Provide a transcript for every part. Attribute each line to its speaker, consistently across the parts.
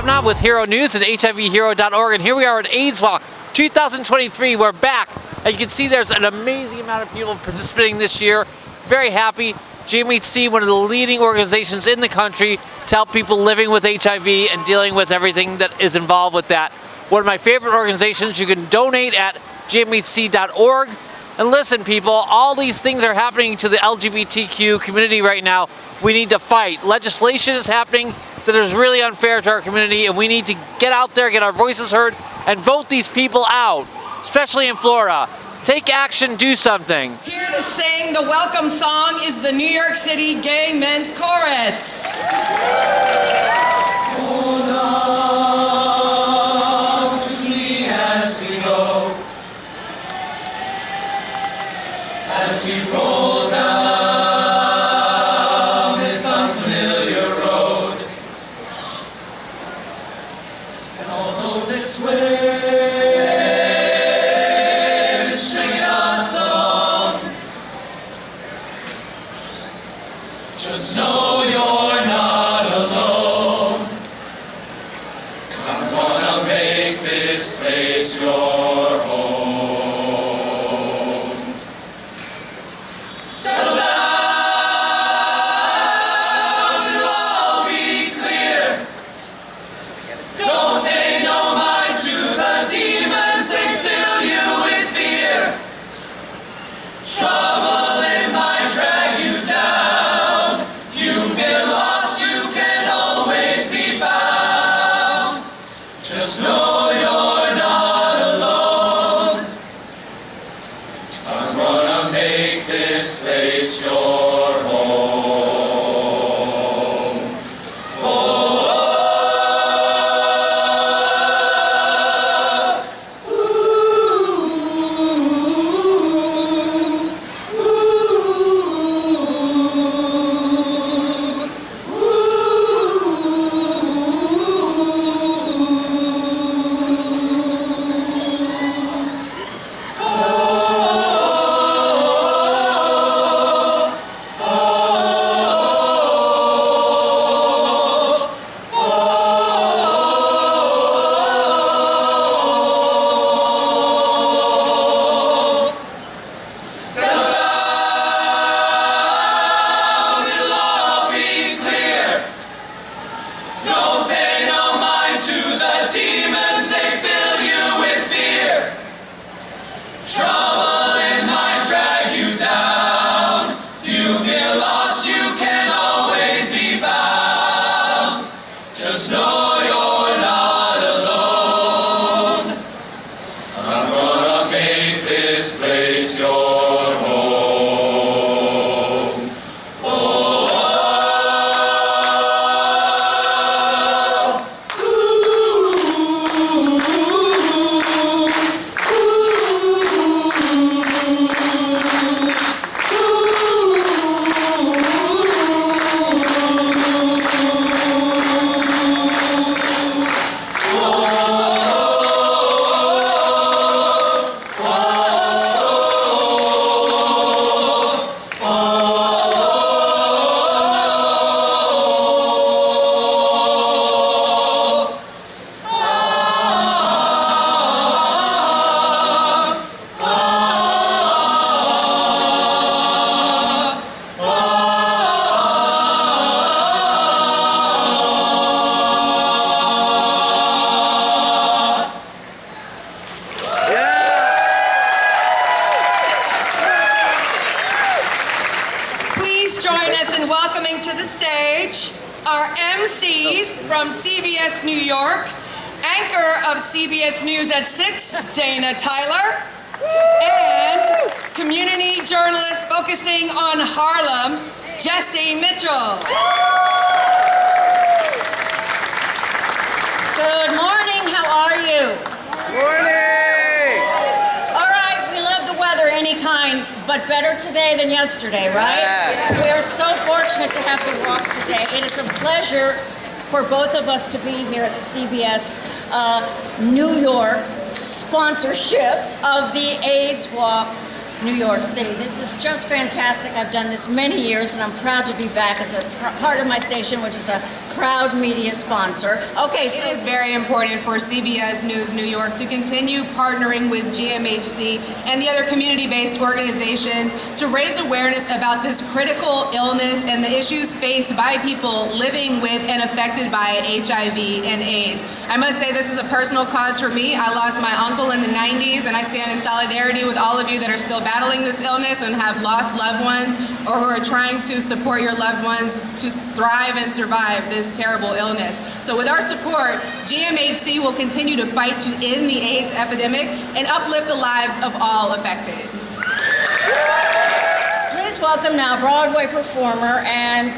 Speaker 1: Ramna with Hero News and HIVHero.org, and here we are at AIDS Walk 2023. We're back, and you can see there's an amazing amount of people participating this year. Very happy. GMHC, one of the leading organizations in the country to help people living with HIV and dealing with everything that is involved with that. One of my favorite organizations. You can donate at gmhc.org. And listen, people, all these things are happening to the LGBTQ community right now. We need to fight. Legislation is happening that is really unfair to our community, and we need to get out there, get our voices heard, and vote these people out, especially in Florida. Take action, do something.
Speaker 2: Here to sing the welcome song is the New York City Gay Men's Chorus.
Speaker 3: Hold on to me as we go, as we roll down this unfamiliar road. And although this wave is stringing us along, just know you're not alone, 'cause I'm gonna make this place your home. Settle down, it'll all be clear. Don't pay no mind to the demons, they fill you with fear. Trouble in might drag you down. You feel lost, you can always be found. Just know you're not alone, 'cause I'm gonna make this place your home. Oh,
Speaker 2: To the stage, our MCs from CBS New York, anchor of CBS News at 6, Dana Tyler, and community journalist focusing on Harlem, Jessi Mitchell.
Speaker 4: Good morning, how are you?
Speaker 1: Morning!
Speaker 4: All right, we love the weather, any kind, but better today than yesterday, right?
Speaker 1: Yes.
Speaker 4: We are so fortunate to have the walk today. It is a pleasure for both of us to be here at the CBS New York sponsorship of the AIDS Walk. New York City. This is just fantastic. I've done this many years, and I'm proud to be back as a part of my station, which is a proud media sponsor. Okay, so
Speaker 5: It is very important for CBS News New York to continue partnering with GMHC and the other community-based organizations to raise awareness about this critical illness and the issues faced by people living with and affected by HIV and AIDS. I must say this is a personal cause for me. I lost my uncle in the 90s, and I stand in solidarity with all of you that are still battling this illness and have lost loved ones, or who are trying to support your loved ones to thrive and survive this terrible illness. So with our support, GMHC will continue to fight to end the AIDS epidemic and uplift the lives of all affected.
Speaker 4: please welcome now Broadway performer and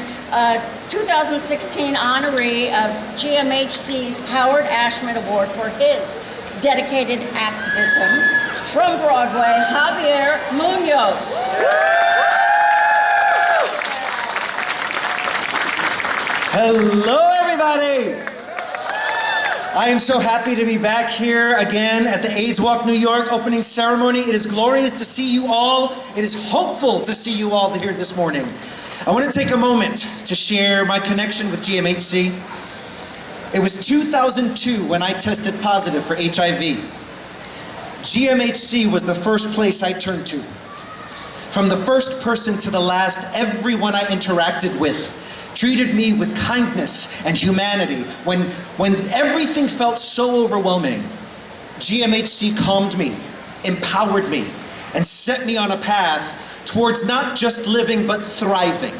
Speaker 4: 2016 honoree of GMHC's Howard Ashman Award for his dedicated activism from Broadway, Javier Munoz.
Speaker 6: Hello, everybody. I am so happy to be back here again at the AIDS Walk New York opening ceremony. It is glorious to see you all. It is hopeful to see you all here this morning. I want to take a moment to share my connection with GMHC. It was 2002 when I tested positive for HIV. GMHC was the first place I turned to. From the first person to the last, everyone I interacted with treated me with kindness and humanity. When everything felt so overwhelming, GMHC calmed me, empowered me, and set me on a path towards not just living, but thriving.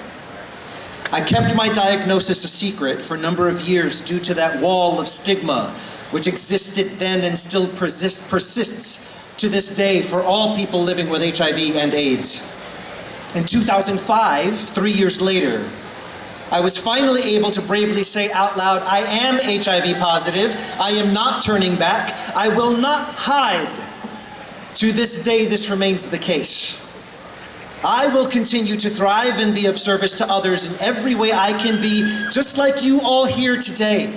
Speaker 6: I kept my diagnosis a secret for a number of years due to that wall of stigma which existed then and still persists to this day for all people living with HIV and AIDS. In 2005, 3 years later, I was finally able to bravely say out loud, I am HIV positive. I am not turning back. I will not hide. To this day, this remains the case. I will continue to thrive and be of service to others in every way I can be, just like you all here today.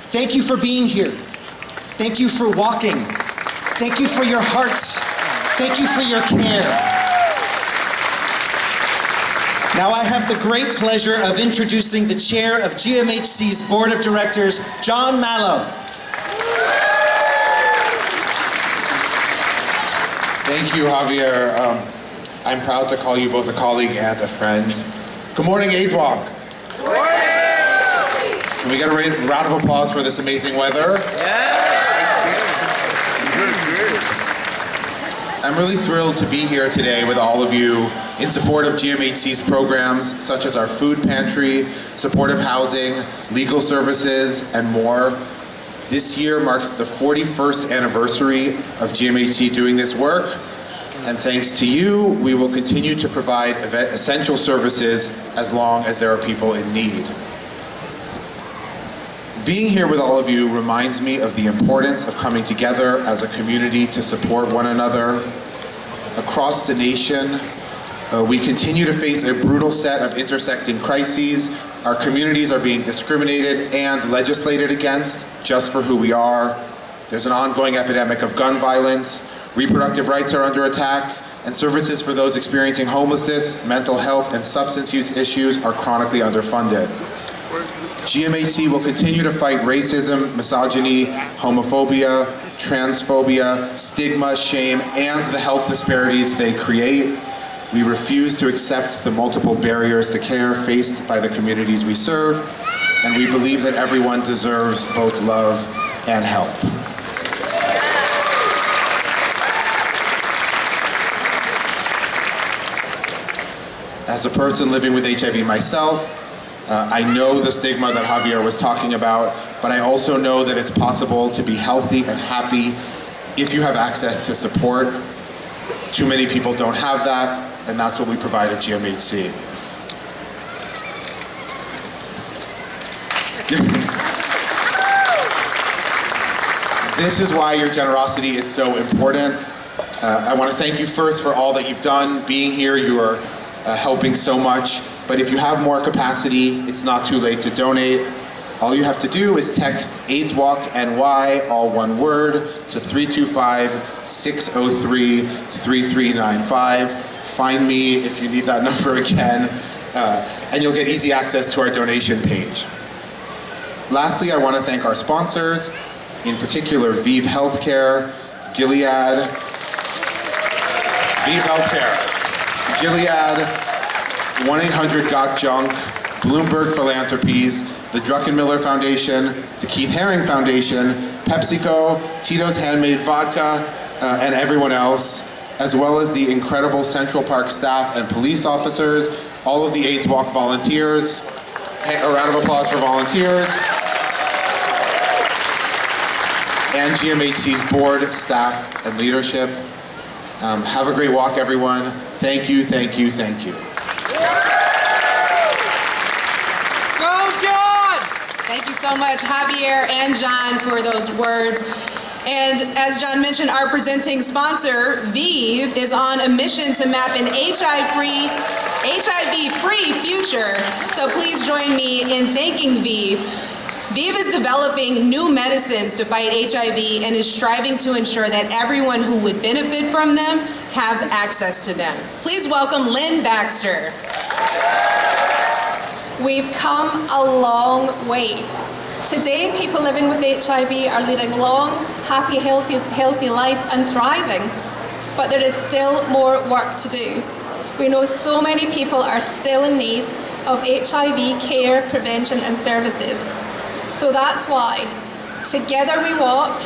Speaker 6: Thank you for being here. Thank you for walking. Thank you for your hearts. Thank you for your care. Now I have the great pleasure of introducing the chair of GMHC's Board of Directors, John Mallow.
Speaker 7: Thank you, Javier. I'm proud to call you both a colleague and a friend. Good morning, AIDS Walk. Good morning. Can we get a round of applause for this amazing weather? I'm really thrilled to be here today with all of you in support of GMHC's programs such as our food pantry, supportive housing, legal services, and more. This year marks the 41st anniversary of GMHC doing this work, and thanks to you, we will continue to provide essential services as long as there are people in need. Being here with all of you reminds me of the importance of coming together as a community to support one another. Across the nation, we continue to face a brutal set of intersecting crises. Our communities are being discriminated and legislated against just for who we are. There's an ongoing epidemic of gun violence, reproductive rights are under attack, and services for those experiencing homelessness, mental health, and substance use issues are chronically underfunded. GMHC will continue to fight racism, misogyny, homophobia, transphobia, stigma, shame, and the health disparities they create. We refuse to accept the multiple barriers to care faced by the communities we serve, and we believe that everyone deserves both love and help. As a person living with HIV myself, I know the stigma that Javier was talking about, but I also know that it's possible to be healthy and happy if you have access to support. Too many people don't have that, and that's what we provide at GMHC. This is why your generosity is so important. I want to thank you first for all that you've done. Being here, you are helping so much. But if you have more capacity, it's not too late to donate. All you have to do is text AIDS Walk NY, all one word, to 325-603-3395. Find me if you need that number again, and you'll get easy access to our donation page. Lastly, I want to thank our sponsors, in particular Vive Healthcare, Gilead, Vive Healthcare, Gilead, 1-800-GOT-JUNK, Bloomberg Philanthropies, the Druckenmiller Foundation, the Keith Haring Foundation, PepsiCo, Tito's Handmade Vodka, and everyone else, as well as the incredible Central Park staff and police officers, all of the AIDS Walk volunteers. A round of applause for volunteers. And GMHC's board, staff, and leadership. Have a great walk, everyone. Thank you, thank you, thank you.
Speaker 1: Go, John!
Speaker 5: Thank you so much, Javier and John, for those words. And as John mentioned, our presenting sponsor, Vive, is on a mission to map an HIV-free future. So please join me in thanking Vive. Vive is developing new medicines to fight HIV and is striving to ensure that everyone who would benefit from them have access to them. Please welcome Lynn Baxter.
Speaker 8: We've come a long way. Today, people living with HIV are leading long, happy, healthy lives and thriving. But there is still more work to do. We know so many people are still in need of HIV care, prevention and services. So that's why, together we walk,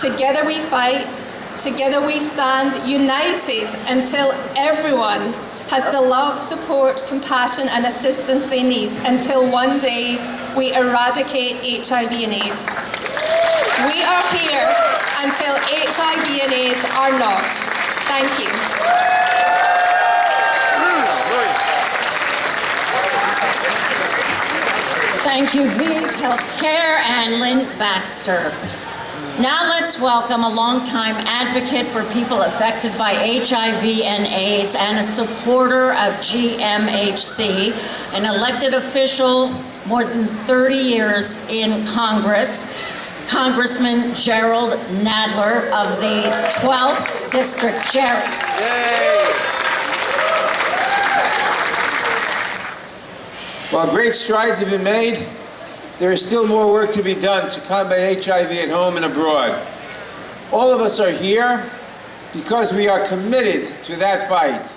Speaker 8: together we fight, together we stand united until everyone has the love, support, compassion and assistance they need, until one day we eradicate HIV and AIDS. We are here until HIV and AIDS are not. Thank you.
Speaker 4: Thank you, Vive Healthcare and Lynn Baxter. Now let's welcome a longtime advocate for people affected by HIV and AIDS and a supporter of GMHC, an elected official more than 30 years in Congress, Congressman Gerald Nadler of the 12th District. Jerry.
Speaker 9: While great strides have been made, there is still more work to be done to combat HIV at home and abroad. All of us are here because we are committed to that fight.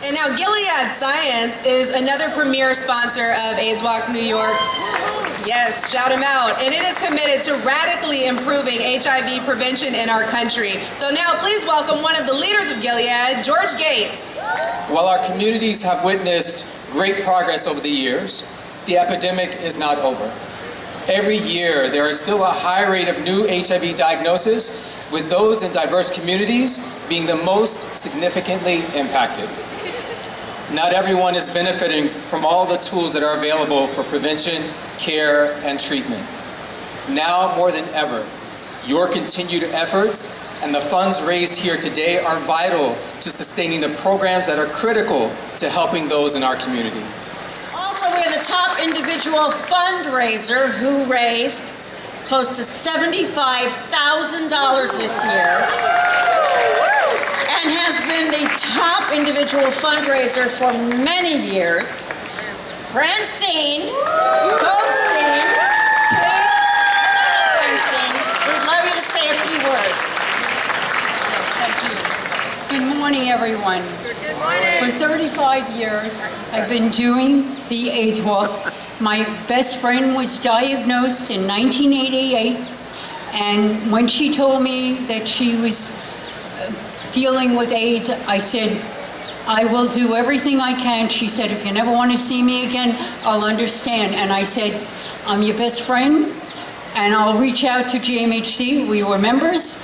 Speaker 5: And now Gilead Science is another premier sponsor of AIDS Walk New York. Yes, shout them out. And it is committed to radically improving HIV prevention in our country. So now please welcome one of the leaders of Gilead, George Gates.
Speaker 10: While our communities have witnessed great progress over the years, the epidemic is not over. Every year, there is still a high rate of new HIV diagnoses, with those in diverse communities being the most significantly impacted. Not everyone is benefiting from all the tools that are available for prevention, care, and treatment. Now more than ever, your continued efforts and the funds raised here today are vital to sustaining the programs that are critical to helping those in our community.
Speaker 4: Also, we have the top individual fundraiser who raised close to $75,000 this year and has been the top individual fundraiser for many years. Francine Goldstein, please. Francine, we'd love you to say a few words.
Speaker 11: Thank you. Good morning, everyone.
Speaker 8: Good morning.
Speaker 11: For 35 years, I've been doing the AIDS Walk. My best friend was diagnosed in 1988, and when she told me that she was dealing with AIDS, I said, I will do everything I can. She said, if you never want to see me again, I'll understand. And I said, I'm your best friend, and I'll reach out to GMHC. We were members,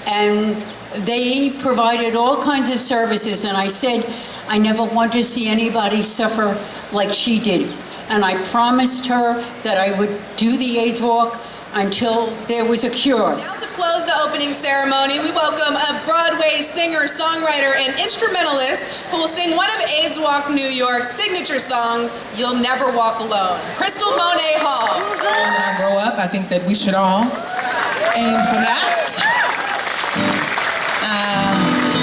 Speaker 11: and they provided all kinds of services. And I said, I never want to see anybody suffer like she did. And I promised her that I would do the AIDS Walk. until there was a cure.
Speaker 5: Now to close the opening ceremony, we welcome a Broadway singer, songwriter, and instrumentalist who will sing one of AIDS Walk New York's signature songs, You'll Never Walk Alone, Crystal Monee Hall.
Speaker 12: When I grow up, I think that we should all aim for that.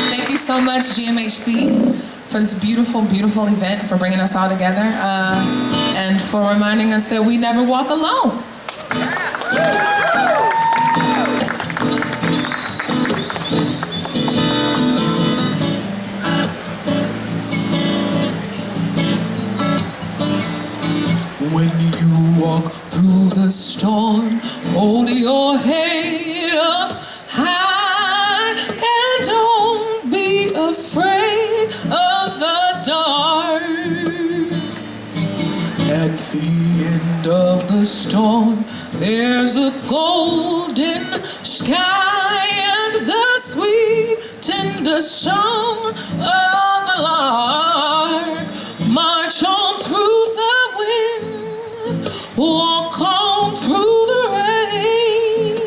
Speaker 12: Thank you so much, GMHC, for this beautiful, beautiful event, for bringing us all together, and for reminding us that we never walk alone.
Speaker 3: When you walk through the storm, hold your head up high and don't be afraid of the dark. At the end of the storm, there's a golden sky and the sweet, tender song of the lark. March on through the wind, walk on through the rain.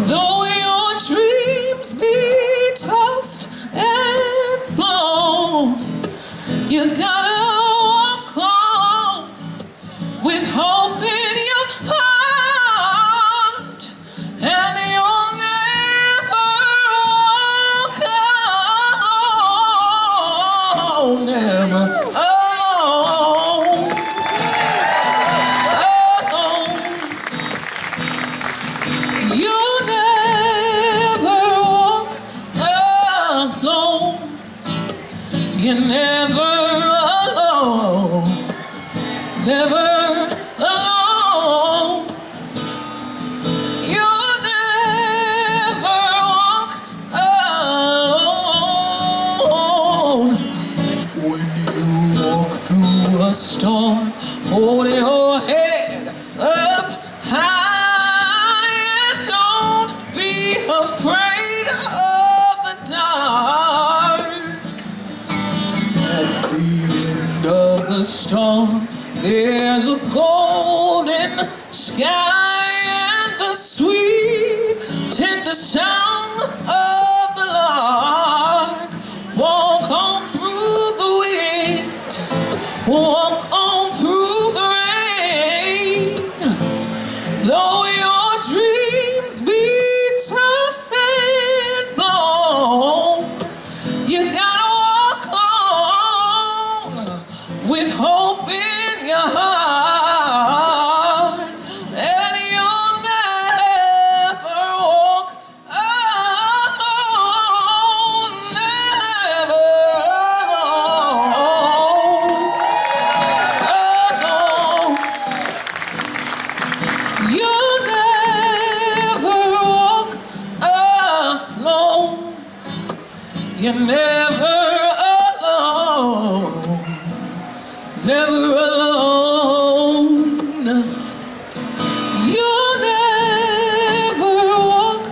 Speaker 3: Though your dreams be tossed and blown, you gotta walk on with hope in your heart, and you'll never walk alone, never alone, alone. You'll never walk alone. You're never alone, never alone. You'll never walk alone. When you walk through a storm, hold your head up high and don't be afraid of the dark. At the end of the storm, there's a golden sky and the sweet, tender sound of the lark. Walk on through the wind, walk on through the rain. Though your dreams be tossed and blown, you gotta walk on with hope in your heart, and you'll never walk alone, never alone, alone. You'll never walk alone. You're never alone, never alone. You'll never walk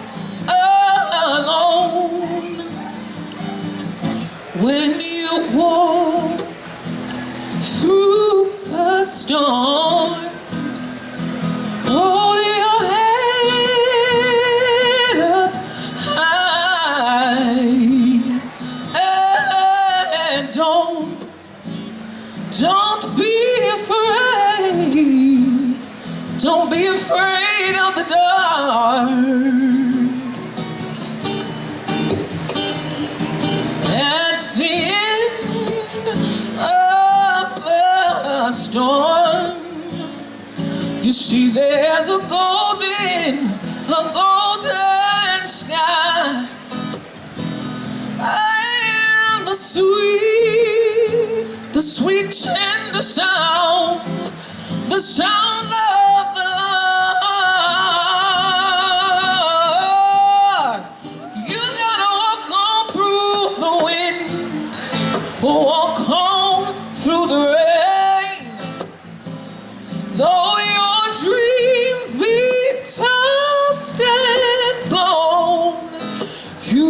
Speaker 3: alone. When you walk through the storm, hold your head up high and don't be afraid. Don't be afraid of the dark. At the end of the storm, you see there's a golden sky and the sweet tender sound, the sound of the Lord. You gotta walk on through the wind, walk on through the rain. Though your dreams be tossed and blown, you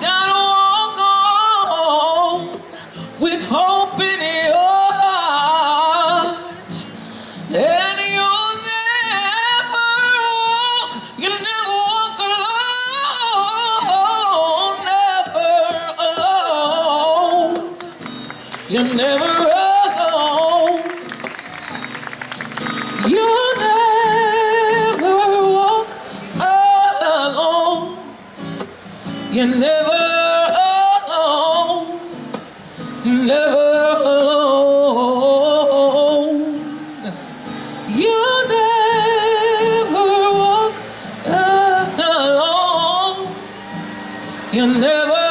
Speaker 3: gotta walk on with hope in your heart, and you'll
Speaker 12: You're never alone. Never alone. You never walk alone. You never